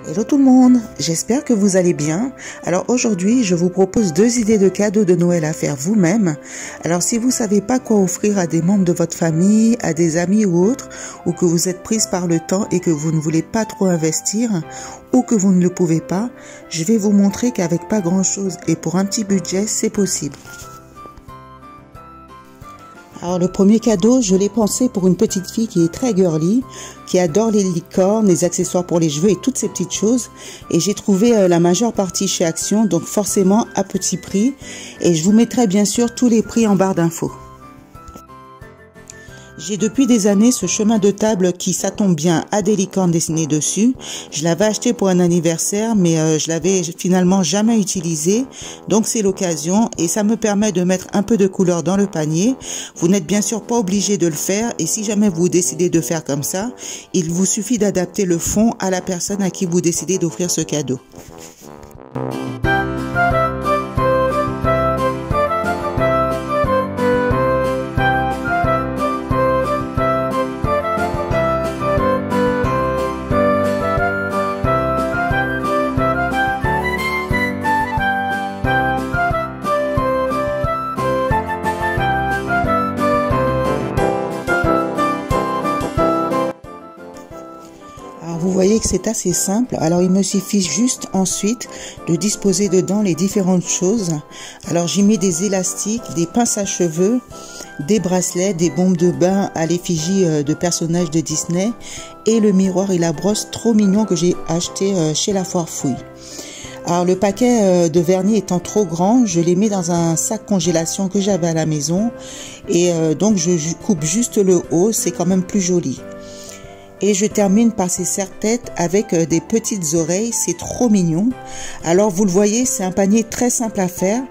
Hello tout le monde, j'espère que vous allez bien. Alors aujourd'hui, je vous propose 2 idées de cadeaux de Noël à faire vous-même. Alors si vous savez pas quoi offrir à des membres de votre famille, à des amis ou autres, ou que vous êtes prise par le temps et que vous ne voulez pas trop investir, ou que vous ne le pouvez pas, je vais vous montrer qu'avec pas grand chose et pour un petit budget, c'est possible. Alors le premier cadeau, je l'ai pensé pour une petite fille qui est très girly, qui adore les licornes, les accessoires pour les cheveux et toutes ces petites choses. Et j'ai trouvé la majeure partie chez Action, donc forcément à petit prix. Et je vous mettrai bien sûr tous les prix en barre d'infos. J'ai depuis des années ce chemin de table qui, ça tombe bien, a des licornes dessinées dessus. Je l'avais acheté pour un anniversaire, mais je l'avais finalement jamais utilisé. Donc c'est l'occasion et ça me permet de mettre un peu de couleur dans le panier. Vous n'êtes bien sûr pas obligé de le faire et si jamais vous décidez de faire comme ça, il vous suffit d'adapter le fond à la personne à qui vous décidez d'offrir ce cadeau. Vous voyez que c'est assez simple, alors il me suffit juste ensuite de disposer dedans les différentes choses. Alors j'y mets des élastiques, des pinces à cheveux, des bracelets, des bombes de bain à l'effigie de personnages de Disney et le miroir et la brosse trop mignon que j'ai acheté chez la Foire Fouille. Alors le paquet de vernis étant trop grand, je les mets dans un sac congélation que j'avais à la maison et donc je coupe juste le haut, c'est quand même plus joli. Et je termine par ces serre-têtes avec des petites oreilles, c'est trop mignon. Alors vous le voyez, c'est un panier très simple à faire.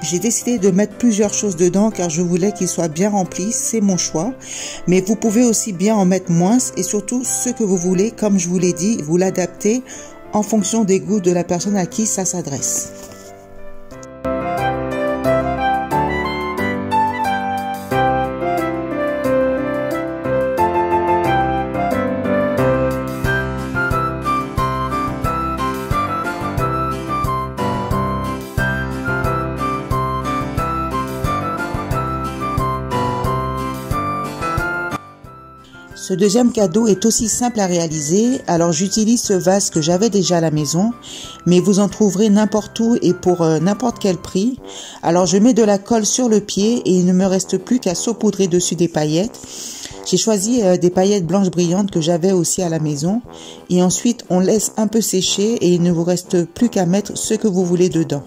J'ai décidé de mettre plusieurs choses dedans car je voulais qu'il soit bien rempli, c'est mon choix. Mais vous pouvez aussi bien en mettre moins et surtout ce que vous voulez, comme je vous l'ai dit, vous l'adaptez en fonction des goûts de la personne à qui ça s'adresse. Ce deuxième cadeau est aussi simple à réaliser, alors j'utilise ce vase que j'avais déjà à la maison, mais vous en trouverez n'importe où et pour n'importe quel prix. Alors je mets de la colle sur le pied et il ne me reste plus qu'à saupoudrer dessus des paillettes. J'ai choisi des paillettes blanches brillantes que j'avais aussi à la maison et ensuite on laisse un peu sécher et il ne vous reste plus qu'à mettre ce que vous voulez dedans.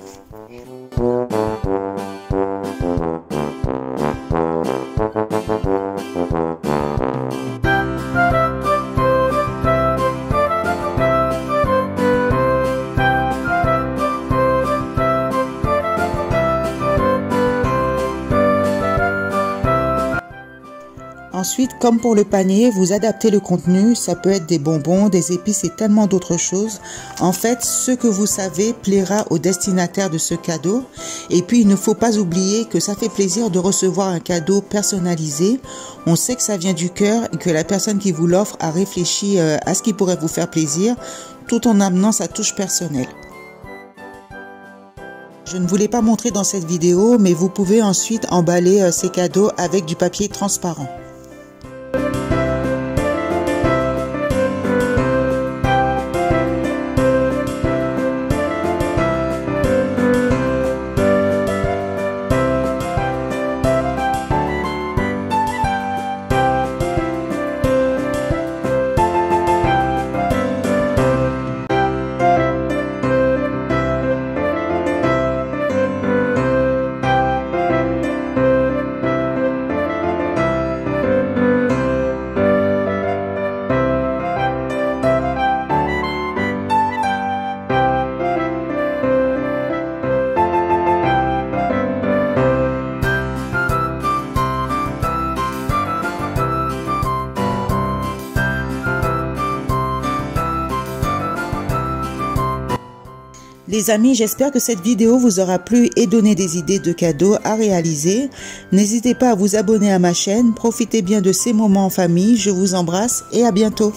Ensuite, comme pour le panier, vous adaptez le contenu, ça peut être des bonbons, des épices et tellement d'autres choses. En fait, ce que vous savez plaira au destinataire de ce cadeau. Et puis, il ne faut pas oublier que ça fait plaisir de recevoir un cadeau personnalisé. On sait que ça vient du cœur et que la personne qui vous l'offre a réfléchi à ce qui pourrait vous faire plaisir, tout en amenant sa touche personnelle. Je ne voulais pas montrer dans cette vidéo, mais vous pouvez ensuite emballer ces cadeaux avec du papier transparent. Les amis, j'espère que cette vidéo vous aura plu et donné des idées de cadeaux à réaliser. N'hésitez pas à vous abonner à ma chaîne. Profitez bien de ces moments en famille. Je vous embrasse et à bientôt.